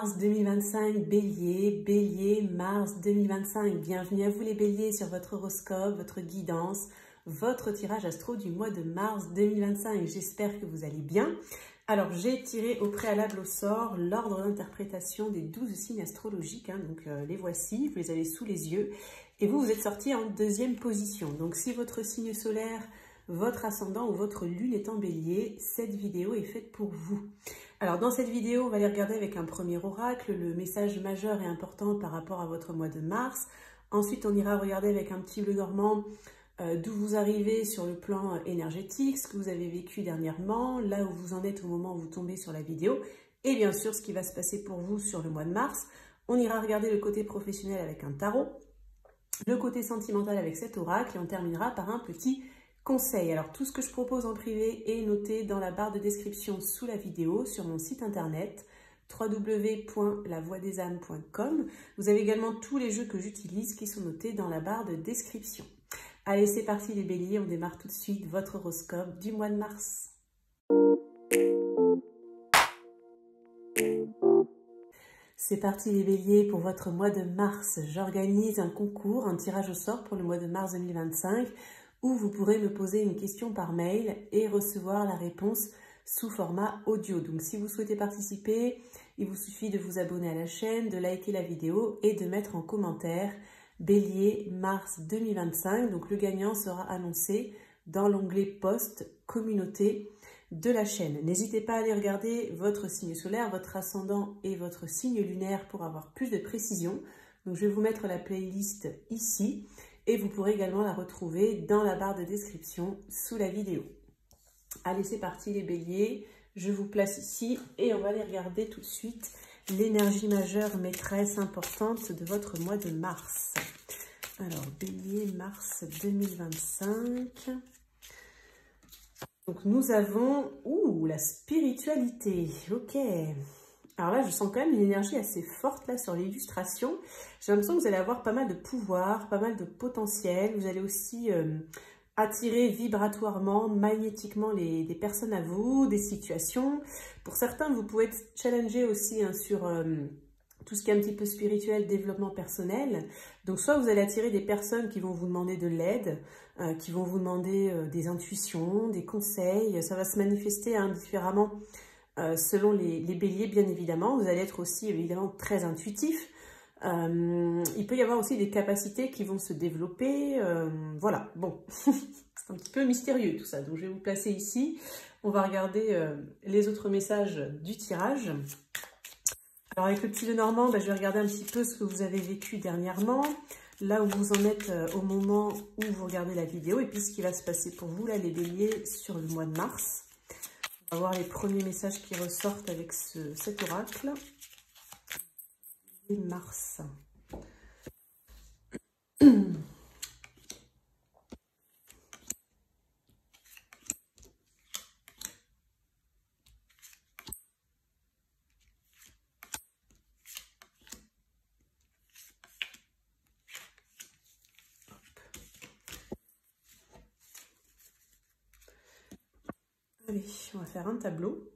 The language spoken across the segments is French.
Mars 2025, Bélier, Bélier, Mars 2025. Bienvenue à vous les Béliers sur votre horoscope, votre guidance, votre tirage astro du mois de mars 2025. J'espère que vous allez bien. Alors, j'ai tiré au préalable au sort l'ordre d'interprétation des 12 signes astrologiques. Donc, les voici, vous les avez sous les yeux. Et vous êtes sortis en deuxième position. Donc, si votre signe solaire, votre ascendant ou votre lune est en bélier, cette vidéo est faite pour vous. Alors dans cette vidéo, on va aller regarder avec un premier oracle le message majeur et important par rapport à votre mois de mars. Ensuite, on ira regarder avec un petit bleu normand d'où vous arrivez sur le plan énergétique, ce que vous avez vécu dernièrement, là où vous en êtes au moment où vous tombez sur la vidéo, et bien sûr ce qui va se passer pour vous sur le mois de mars. On ira regarder le côté professionnel avec un tarot, le côté sentimental avec cet oracle, et on terminera par un petit conseil. Alors tout ce que je propose en privé est noté dans la barre de description sous la vidéo sur mon site internet www.lavoidesâmes.com. Vous avez également tous les jeux que j'utilise qui sont notés dans la barre de description. Allez, c'est parti les béliers, on démarre tout de suite votre horoscope du mois de mars. C'est parti les béliers pour votre mois de mars. J'organise un concours, un tirage au sort pour le mois de mars 2025 où vous pourrez me poser une question par mail et recevoir la réponse sous format audio. Donc si vous souhaitez participer, il vous suffit de vous abonner à la chaîne, de liker la vidéo et de mettre en commentaire Bélier mars 2025. Donc le gagnant sera annoncé dans l'onglet post communauté de la chaîne. N'hésitez pas à aller regarder votre signe solaire, votre ascendant et votre signe lunaire pour avoir plus de précision. Donc je vais vous mettre la playlist ici. Et vous pourrez également la retrouver dans la barre de description sous la vidéo. Allez, c'est parti les béliers. Je vous place ici et on va aller regarder tout de suite l'énergie majeure maîtresse importante de votre mois de mars. Alors, bélier, mars 2025. Donc, nous avons la spiritualité. Ok. Alors là, je sens quand même une énergie assez forte là sur l'illustration. J'ai l'impression que vous allez avoir pas mal de pouvoir, pas mal de potentiel. Vous allez aussi attirer vibratoirement, magnétiquement des personnes à vous, des situations. Pour certains, vous pouvez être challengé aussi sur tout ce qui est un petit peu spirituel, développement personnel. Donc soit vous allez attirer des personnes qui vont vous demander de l'aide, qui vont vous demander des intuitions, des conseils. Ça va se manifester différemment. Selon les béliers, bien évidemment, vous allez être aussi évidemment très intuitif. Il peut y avoir aussi des capacités qui vont se développer. Voilà, bon, c'est un petit peu mystérieux tout ça. Donc je vais vous placer ici. On va regarder les autres messages du tirage. Alors avec le petit Lenormand, je vais regarder un petit peu ce que vous avez vécu dernièrement, là où vous en êtes au moment où vous regardez la vidéo, et puis ce qui va se passer pour vous, là, les béliers, sur le mois de mars. On va voir les premiers messages qui ressortent avec cet oracle. Mars. Allez, on va faire un tableau.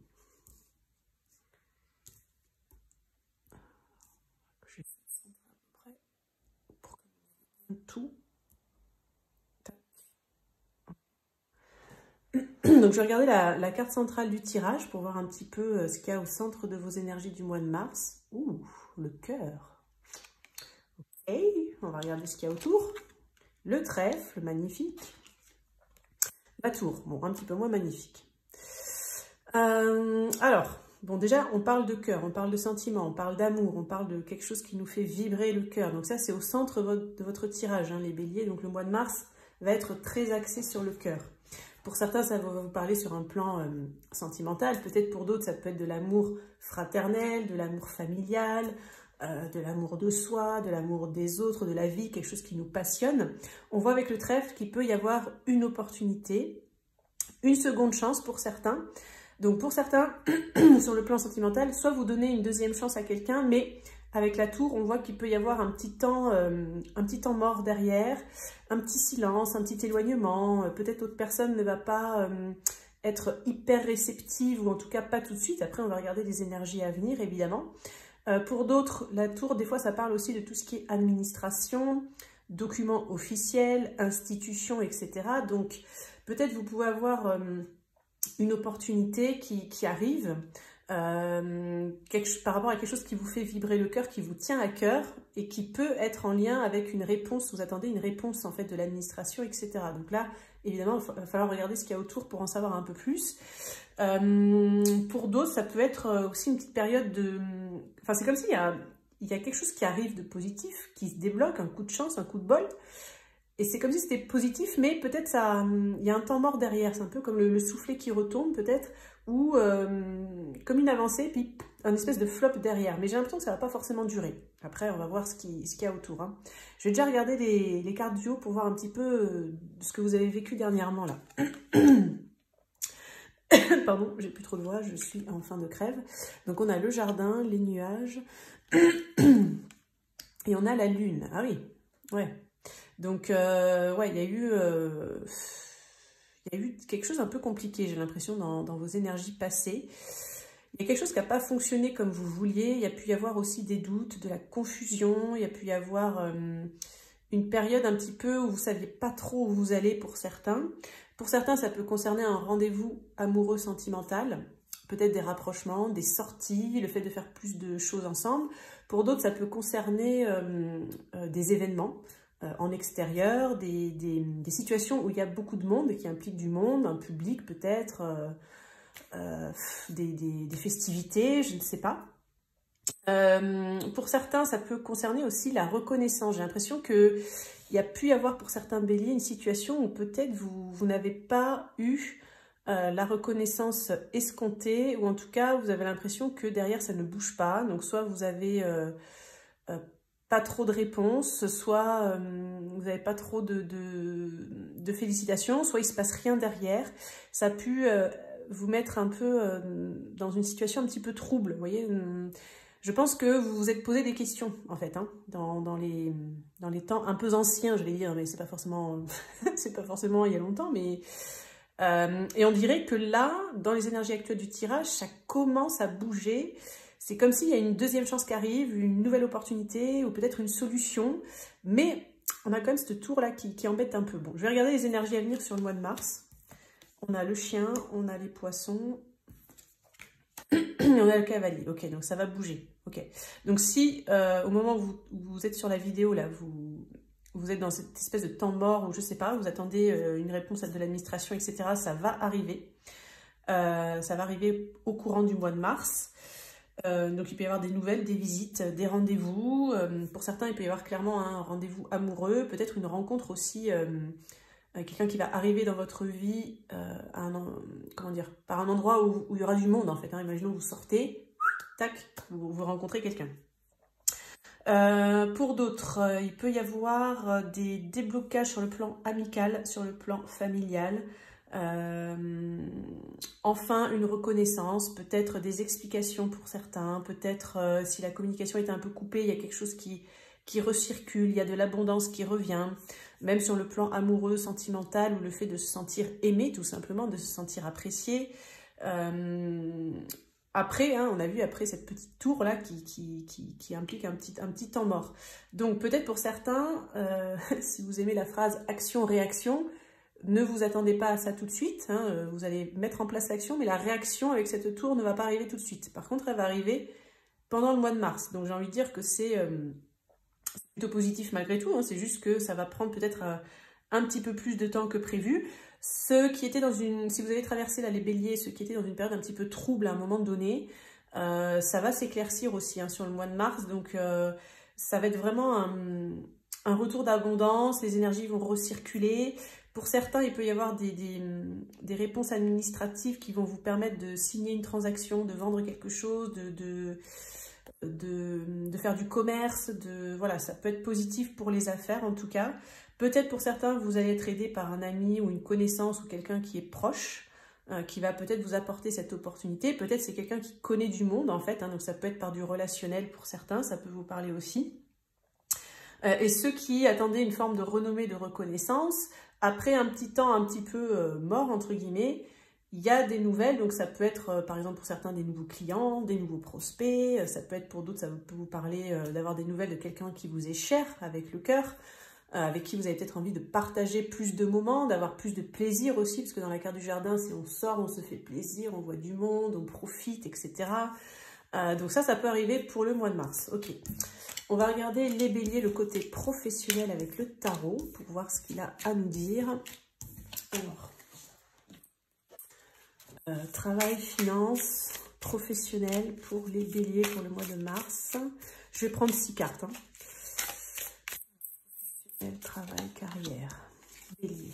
Je vais centrer à peu près pour que vous ayez tout. Donc, je vais regarder la carte centrale du tirage pour voir un petit peu ce qu'il y a au centre de vos énergies du mois de mars. Ouh, le cœur. Ok, on va regarder ce qu'il y a autour. Le trèfle, magnifique. La tour, bon, un petit peu moins magnifique. Alors, bon, déjà, on parle de cœur, on parle de sentiments, on parle d'amour, on parle de quelque chose qui nous fait vibrer le cœur. Donc ça, c'est au centre de votre tirage, les béliers. Donc le mois de mars va être très axé sur le cœur. Pour certains, ça va vous parler sur un plan sentimental. Peut-être pour d'autres, ça peut être de l'amour fraternel, de l'amour familial, de l'amour de soi, de l'amour des autres, de la vie, quelque chose qui nous passionne. On voit avec le trèfle qu'il peut y avoir une opportunité, une seconde chance pour certains. Donc pour certains, sur le plan sentimental, soit vous donnez une deuxième chance à quelqu'un, mais avec la tour, on voit qu'il peut y avoir un petit temps mort derrière, un petit silence, un petit éloignement. Peut-être l'autre personne ne va pas être hyper réceptive, ou en tout cas pas tout de suite. Après, on va regarder les énergies à venir, évidemment. Pour d'autres, la tour, des fois, ça parle aussi de tout ce qui est administration, documents officiels, institutions, etc. Donc, peut-être vous pouvez avoir une opportunité qui arrive par rapport à quelque chose qui vous fait vibrer le cœur, qui vous tient à cœur et qui peut être en lien avec une réponse. Vous attendez une réponse en fait de l'administration, etc. Donc là, évidemment, il va falloir regarder ce qu'il y a autour pour en savoir un peu plus. Pour d'autres, ça peut être aussi une petite période de... Enfin, c'est comme s'il y a quelque chose qui arrive de positif, qui se débloque, un coup de chance, un coup de bol. Et c'est comme si c'était positif, mais peut-être il y a un temps mort derrière. C'est un peu comme le soufflet qui retombe, peut-être, ou comme une avancée, puis un espèce de flop derrière. Mais j'ai l'impression que ça ne va pas forcément durer. Après, on va voir ce qu'il y a autour. Hein. Je vais déjà regarder les cartes du haut pour voir un petit peu ce que vous avez vécu dernièrement, là. Pardon, j'ai plus trop de voix, je suis en fin de crève. Donc, on a le jardin, les nuages, et on a la lune. Ah oui, ouais. Donc, ouais, il y a eu quelque chose un peu compliqué, j'ai l'impression, dans vos énergies passées. Il y a quelque chose qui n'a pas fonctionné comme vous vouliez. Il y a pu y avoir aussi des doutes, de la confusion. Il y a pu y avoir une période un petit peu où vous ne saviez pas trop où vous allez pour certains. Pour certains, ça peut concerner un rendez-vous amoureux sentimental. Peut-être des rapprochements, des sorties, le fait de faire plus de choses ensemble. Pour d'autres, ça peut concerner des événements en extérieur, des situations où il y a beaucoup de monde, qui impliquent du monde, un public peut-être, des festivités, je ne sais pas. Pour certains, ça peut concerner aussi la reconnaissance. J'ai l'impression qu'il y a pu y avoir pour certains béliers une situation où peut-être vous n'avez pas eu la reconnaissance escomptée, ou en tout cas, vous avez l'impression que derrière, ça ne bouge pas. Donc, soit vous avez pas trop de réponses, soit vous n'avez pas trop de félicitations, soit il ne se passe rien derrière. Ça a pu vous mettre un peu dans une situation un petit peu trouble, vous voyez. Je pense que vous vous êtes posé des questions, en fait, hein, dans les temps un peu anciens, je vais dire, mais c'est pas forcément c'est pas forcément il y a longtemps, mais... et on dirait que là, dans les énergies actuelles du tirage, ça commence à bouger. C'est comme s'il y a une deuxième chance qui arrive, une nouvelle opportunité ou peut-être une solution. Mais on a quand même cette tour-là qui embête un peu. Bon, je vais regarder les énergies à venir sur le mois de mars. On a le chien, on a les poissons, et on a le cavalier. Ok, donc ça va bouger. Ok. Donc si au moment où vous êtes sur la vidéo, là, vous êtes dans cette espèce de temps mort ou je sais pas, vous attendez une réponse de l'administration, etc., ça va arriver. Ça va arriver au courant du mois de mars. Donc il peut y avoir des nouvelles, des visites, des rendez-vous. Pour certains, il peut y avoir clairement un rendez-vous amoureux, peut-être une rencontre aussi, quelqu'un qui va arriver dans votre vie comment dire, par un endroit où il y aura du monde en fait. Hein. Imaginons que vous sortez, tac, vous rencontrez quelqu'un. Pour d'autres, il peut y avoir des déblocages sur le plan amical, sur le plan familial. Enfin, une reconnaissance, peut-être des explications pour certains, peut-être si la communication était un peu coupée, il y a quelque chose qui recircule, il y a de l'abondance qui revient, même sur le plan amoureux, sentimental, ou le fait de se sentir aimé, tout simplement, de se sentir apprécié. Après, hein, on a vu après cette petite tour-là qui implique un petit temps mort. Donc peut-être pour certains, si vous aimez la phrase action-réaction, ne vous attendez pas à ça tout de suite, hein, vous allez mettre en place l'action, mais la réaction avec cette tour ne va pas arriver tout de suite. Par contre, elle va arriver pendant le mois de mars. Donc j'ai envie de dire que c'est plutôt positif malgré tout, hein, c'est juste que ça va prendre peut-être un petit peu plus de temps que prévu. Ceux qui étaient dans une... Si vous avez traversé là les béliers, ceux qui étaient dans une période un petit peu trouble à un moment donné, ça va s'éclaircir aussi hein, sur le mois de mars. Donc ça va être vraiment un retour d'abondance, les énergies vont recirculer. Pour certains, il peut y avoir des réponses administratives qui vont vous permettre de signer une transaction, de vendre quelque chose, de faire du commerce. Voilà, ça peut être positif pour les affaires en tout cas. Peut-être pour certains, vous allez être aidé par un ami ou une connaissance ou quelqu'un qui est proche, qui va peut-être vous apporter cette opportunité. Peut-être c'est quelqu'un qui connaît du monde en fait, hein, donc ça peut être par du relationnel pour certains, ça peut vous parler aussi. Et ceux qui attendaient une forme de renommée, de reconnaissance, après un petit temps un petit peu mort, entre guillemets, il y a des nouvelles, donc ça peut être par exemple pour certains des nouveaux clients, des nouveaux prospects, ça peut être pour d'autres, ça peut vous parler d'avoir des nouvelles de quelqu'un qui vous est cher avec le cœur, avec qui vous avez peut-être envie de partager plus de moments, d'avoir plus de plaisir aussi, parce que dans la carte du jardin, si on sort, on se fait plaisir, on voit du monde, on profite, etc. Donc ça peut arriver pour le mois de mars. Ok, on va regarder les béliers, le côté professionnel avec le tarot, pour voir ce qu'il a à nous dire. Alors, travail, finance, professionnel pour les béliers pour le mois de mars. Je vais prendre 6 cartes. Hein. Travail, carrière, bélier.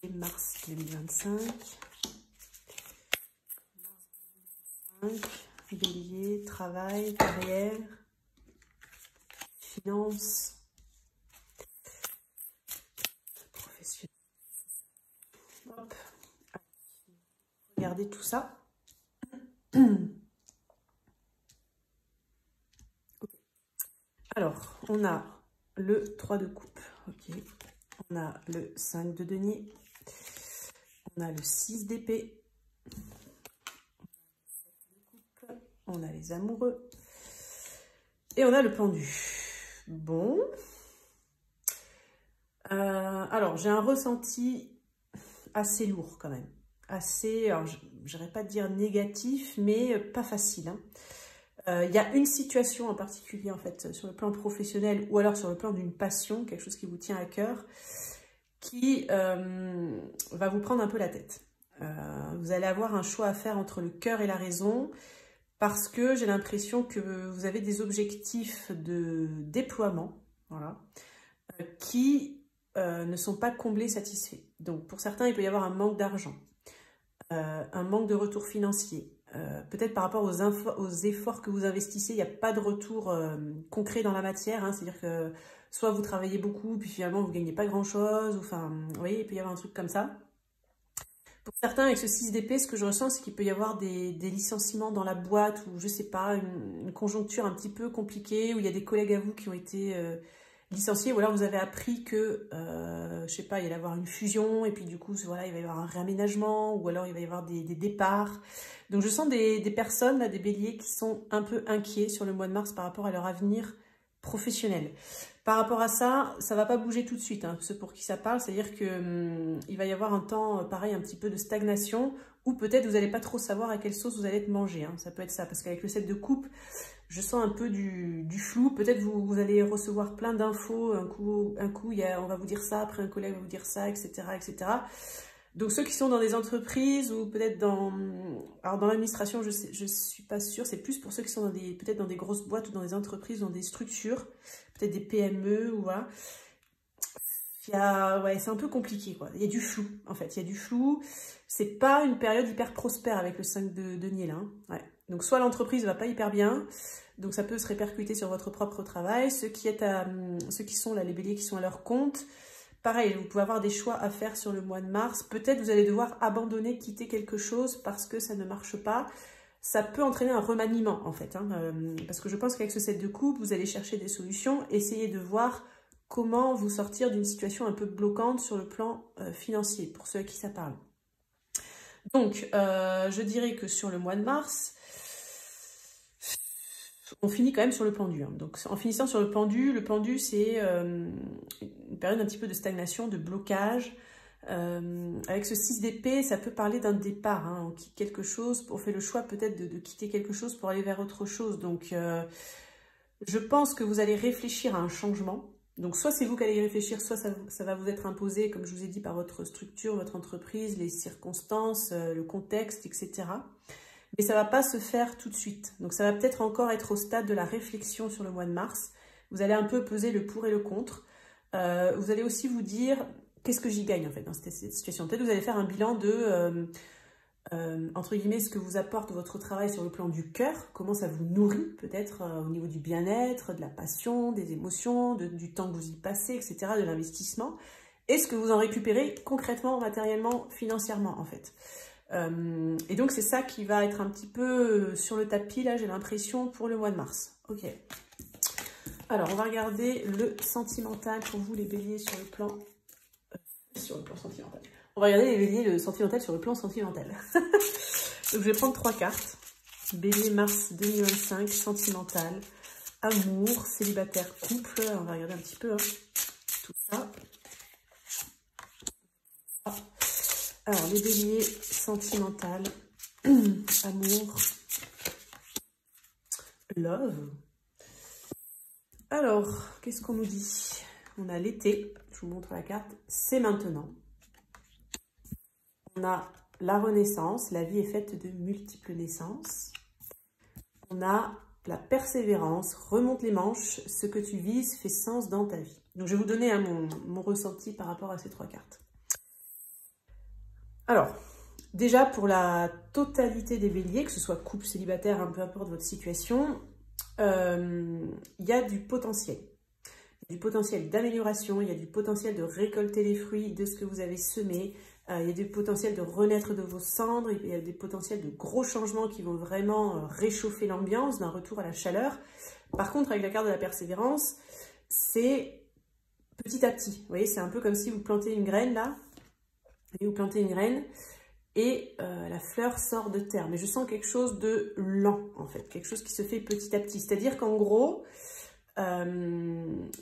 Mars 2025. Bélier, travail, carrière, finance, professionnel. Hop. Regardez tout ça. Alors, on a le 3 de coupe, ok. On a le 5 de denier, on a le 6 d'épée, on a les amoureux et on a le pendu. Bon. Alors, j'ai un ressenti assez lourd quand même. Assez, alors je n'irais pas dire négatif, mais pas facile. Hein. Il y a une situation en particulier, en fait, sur le plan professionnel ou alors sur le plan d'une passion, quelque chose qui vous tient à cœur, qui va vous prendre un peu la tête. Vous allez avoir un choix à faire entre le cœur et la raison, parce que j'ai l'impression que vous avez des objectifs de déploiement, voilà, qui ne sont pas comblés, satisfaits. Donc, pour certains, il peut y avoir un manque d'argent, un manque de retour financier. Peut-être par rapport aux efforts que vous investissez, il n'y a pas de retour concret dans la matière. Hein, c'est-à-dire que soit vous travaillez beaucoup, puis finalement vous ne gagnez pas grand-chose. Enfin, vous voyez, il peut y avoir un truc comme ça. Pour certains, avec ce 6 d'épée, ce que je ressens, c'est qu'il peut y avoir des licenciements dans la boîte, ou je ne sais pas, une conjoncture un petit peu compliquée, où il y a des collègues à vous qui ont été licenciés, ou alors vous avez appris que, je ne sais pas, il va y avoir une fusion, et puis du coup, voilà, il va y avoir un réaménagement, ou alors il va y avoir des départs. Donc je sens des personnes, là, des béliers, qui sont un peu inquiets sur le mois de mars par rapport à leur avenir professionnel. Par rapport à ça, ça va pas bouger tout de suite, hein, ceux pour qui ça parle, c'est-à-dire que il va y avoir un temps, pareil, un petit peu de stagnation, ou peut-être vous n'allez pas trop savoir à quelle sauce vous allez être mangé, hein, ça peut être ça, parce qu'avec le 7 de coupe, je sens un peu du flou, peut-être vous allez recevoir plein d'infos, un coup on va vous dire ça, après un collègue va vous dire ça, etc., etc. Donc ceux qui sont dans des entreprises ou peut-être dans l'administration, je suis pas sûre, c'est plus pour ceux qui sont peut-être dans des grosses boîtes ou dans des entreprises, dans des structures, peut-être des PME ou voilà. Ouais, c'est un peu compliqué quoi. Il y a du flou en fait, il y a du flou. C'est pas une période hyper prospère avec le 5 de denier là. Hein. Ouais. Donc soit l'entreprise va pas hyper bien, donc ça peut se répercuter sur votre propre travail. Ceux qui sont là, les béliers qui sont à leur compte. Pareil, vous pouvez avoir des choix à faire sur le mois de mars. Peut-être vous allez devoir abandonner, quitter quelque chose parce que ça ne marche pas. Ça peut entraîner un remaniement, en fait. Hein, parce que je pense qu'avec ce 7 de coupe, vous allez chercher des solutions. Essayez de voir comment vous sortir d'une situation un peu bloquante sur le plan financier, pour ceux à qui ça parle. Donc, je dirais que sur le mois de mars, on finit quand même sur le pendu. Hein. Donc, en finissant sur le pendu, c'est une période un petit peu de stagnation, de blocage. Avec ce 6 d'épée, ça peut parler d'un départ. Hein. On quitte quelque chose, on fait le choix peut-être de quitter quelque chose pour aller vers autre chose. Donc, je pense que vous allez réfléchir à un changement. Donc, soit c'est vous qui allez y réfléchir, soit ça va vous être imposé, comme je vous ai dit, par votre structure, votre entreprise, les circonstances, le contexte, etc. Mais ça ne va pas se faire tout de suite. Donc, ça va peut-être encore être au stade de la réflexion sur le mois de mars. Vous allez un peu peser le pour et le contre. Vous allez aussi vous dire, qu'est-ce que j'y gagne en fait dans cette situation? Peut-être vous allez faire un bilan de, entre guillemets, ce que vous apporte votre travail sur le plan du cœur, comment ça vous nourrit peut-être au niveau du bien-être, de la passion, des émotions, du temps que vous y passez, etc., de l'investissement. Et ce que vous en récupérez concrètement, matériellement, financièrement en fait. Et donc, c'est ça qui va être un petit peu sur le tapis, là, j'ai l'impression, pour le mois de mars. Ok. Alors, on va regarder le sentimental pour vous, les béliers, sur le plan sentimental. On va regarder les béliers, le sentimental sur le plan sentimental. Donc, je vais prendre 3 cartes. Bélier, mars 2025, sentimental, amour, célibataire, couple. On va regarder un petit peu tout ça. Alors, les béliers, sentimental, amour, love. Alors, qu'est-ce qu'on nous dit? On a l'été, je vous montre la carte, c'est maintenant. On a la renaissance, la vie est faite de multiples naissances. On a la persévérance, remonte les manches, ce que tu vises fait sens dans ta vie. Donc, je vais vous donner mon ressenti par rapport à ces 3 cartes. Alors, déjà pour la totalité des béliers, que ce soit couple, célibataire, peu importe votre situation, il y a du potentiel. Il y a du potentiel d'amélioration, il y a du potentiel de récolter les fruits de ce que vous avez semé, il y a du potentiel de renaître de vos cendres, il y a des potentiels de gros changements qui vont vraiment réchauffer l'ambiance, d'un retour à la chaleur. Par contre, avec la carte de la persévérance, c'est petit à petit. Vous voyez, c'est un peu comme si vous plantez une graine là, et vous plantez une graine, et la fleur sort de terre. Mais je sens quelque chose de lent, en fait. Quelque chose qui se fait petit à petit. C'est-à-dire qu'en gros,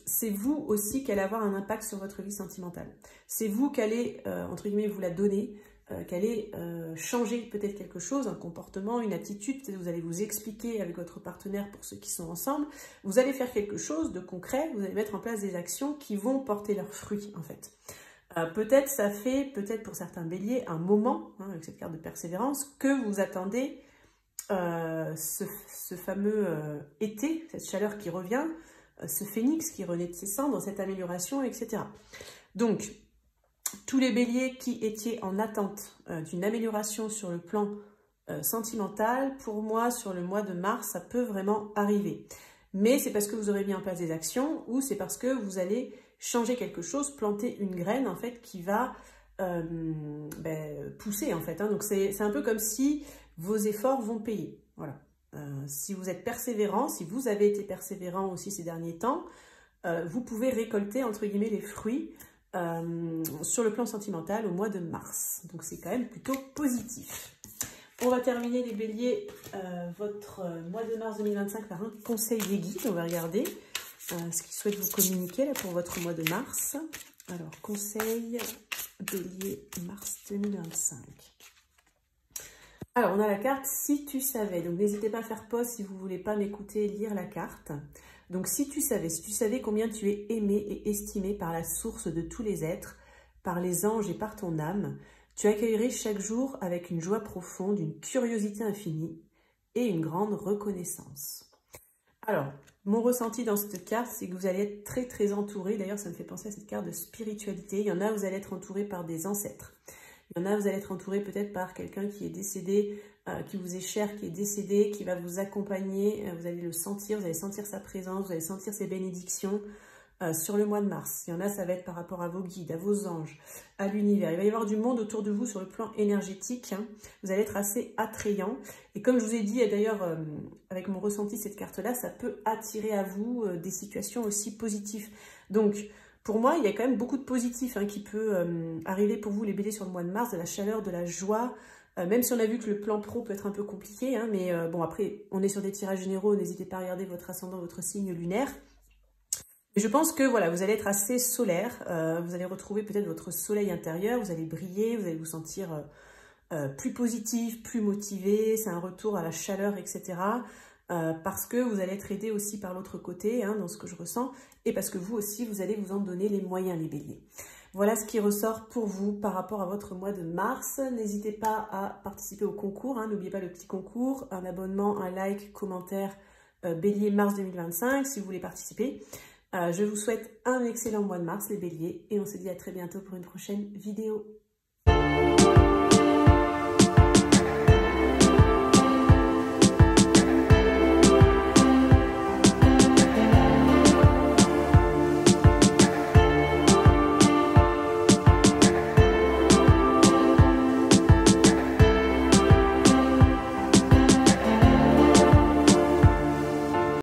c'est vous aussi qui allez avoir un impact sur votre vie sentimentale. C'est vous qui allez, entre guillemets, vous la donner, qui allez changer peut-être quelque chose, un comportement, une attitude. Peut-être vous allez vous expliquer avec votre partenaire pour ceux qui sont ensemble. Vous allez faire quelque chose de concret. Vous allez mettre en place des actions qui vont porter leurs fruits, en fait. Peut-être ça fait, peut-être pour certains béliers, un moment, avec cette carte de persévérance, que vous attendez ce fameux été, cette chaleur qui revient, ce phénix qui renaît de ses cendres, cette amélioration, etc. Donc, tous les béliers qui étaient en attente d'une amélioration sur le plan sentimental, pour moi, sur le mois de mars, ça peut vraiment arriver. Mais c'est parce que vous aurez mis en place des actions ou c'est parce que vous allez changer quelque chose, planter une graine en fait qui va pousser en fait. Donc c'est un peu comme si vos efforts vont payer. Voilà. Si vous êtes persévérant, si vous avez été persévérant aussi ces derniers temps, vous pouvez récolter entre guillemets les fruits sur le plan sentimental au mois de mars. Donc c'est quand même plutôt positif. On va terminer les béliers, votre mois de mars 2025 par un conseil des guides. On va regarder ce qu'ils souhaitent vous communiquer là, pour votre mois de mars. Alors, conseil bélier mars 2025. Alors, on a la carte « Si tu savais ». Donc, n'hésitez pas à faire pause si vous ne voulez pas m'écouter lire la carte. Donc, si tu savais combien tu es aimé et estimé par la source de tous les êtres, par les anges et par ton âme, tu accueillerais chaque jour avec une joie profonde, une curiosité infinie et une grande reconnaissance. Alors, mon ressenti dans cette carte, c'est que vous allez être très très entouré. D'ailleurs, ça me fait penser à cette carte de spiritualité. Il y en a, vous allez être entouré par des ancêtres. Il y en a, vous allez être entouré peut-être par quelqu'un qui est décédé, qui vous est cher, qui est décédé, qui va vous accompagner. Vous allez le sentir, vous allez sentir sa présence, vous allez sentir ses bénédictions. Sur le mois de mars. Il y en a, ça va être par rapport à vos guides, à vos anges, à l'univers. Il va y avoir du monde autour de vous sur le plan énergétique. Vous allez être assez attrayant. Et comme je vous ai dit, d'ailleurs, avec mon ressenti, cette carte-là, ça peut attirer à vous des situations aussi positives. Donc, pour moi, il y a quand même beaucoup de positifs qui peut arriver pour vous, les béliers, sur le mois de mars, de la chaleur, de la joie. Même si on a vu que le plan pro peut être un peu compliqué. Mais bon, après, on est sur des tirages généraux. N'hésitez pas à regarder votre ascendant, votre signe lunaire. Je pense que voilà, vous allez être assez solaire, vous allez retrouver peut-être votre soleil intérieur, vous allez briller, vous allez vous sentir plus positif, plus motivé, c'est un retour à la chaleur, etc. Parce que vous allez être aidé aussi par l'autre côté, dans ce que je ressens, et parce que vous aussi, vous allez vous en donner les moyens, les béliers. Voilà ce qui ressort pour vous par rapport à votre mois de mars. N'hésitez pas à participer au concours, n'oubliez pas le petit concours, un abonnement, un like, commentaire, bélier mars 2025 si vous voulez participer. Je vous souhaite un excellent mois de mars les béliers et on se dit à très bientôt pour une prochaine vidéo.